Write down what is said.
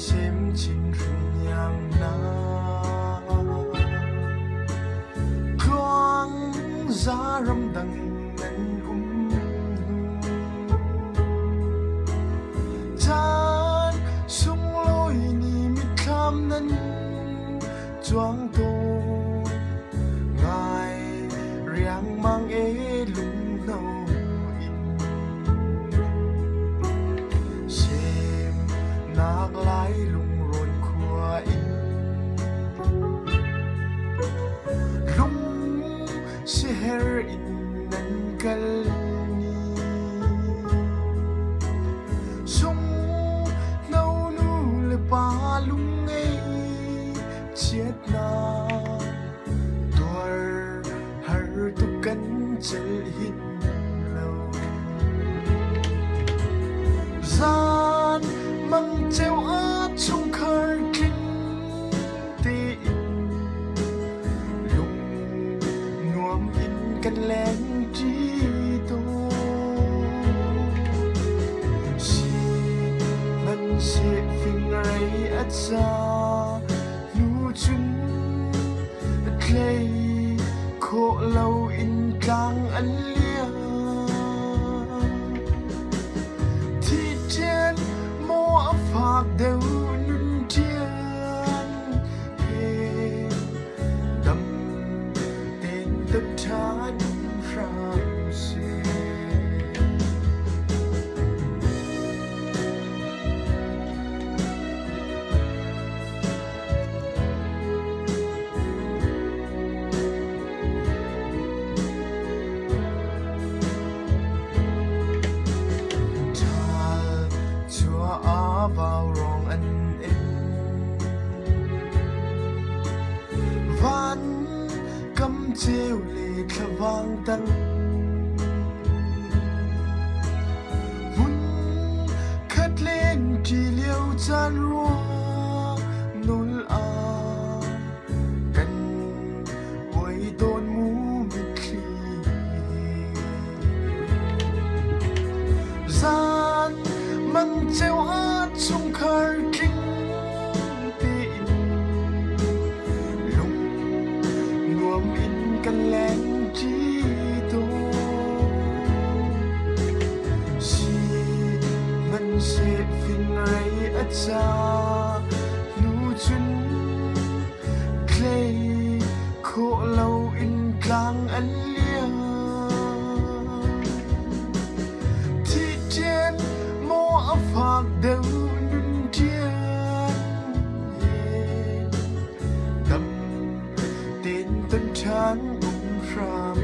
xem chín rừng nhang na quang giá râm đằng ngân chan sung lối ni mi kham nan choang tô ngài riang mang e lung nâu nạc lái lung rộn khua in lung seher in nan kal ni sung nâu nu le pa lung ei chiết na tuar har tu kan chal hin lâu gian mang treo át trong khơi kinh tị lung nuông in căn lén trí tô si man se phình ray ắt xa nu chun clay khổ lâu in càng ăn lia thì trên mô phạt đều nun thiên hề đâm tên tất thán ram se vào rong anh em van cắm treo lệ khả vang tăng vun khát lên chỉ liêu chan rua nôn a cần ôi tôn mũ mịt khi gian mang treo trong khơi kinh tị lung nuông in căn lén trí tô si man se phình ray ắt xa nu chun clay khổ lâu in càng ăn lia thì trên mô phạt đều nun thiên đâm tên tân trán bùng ram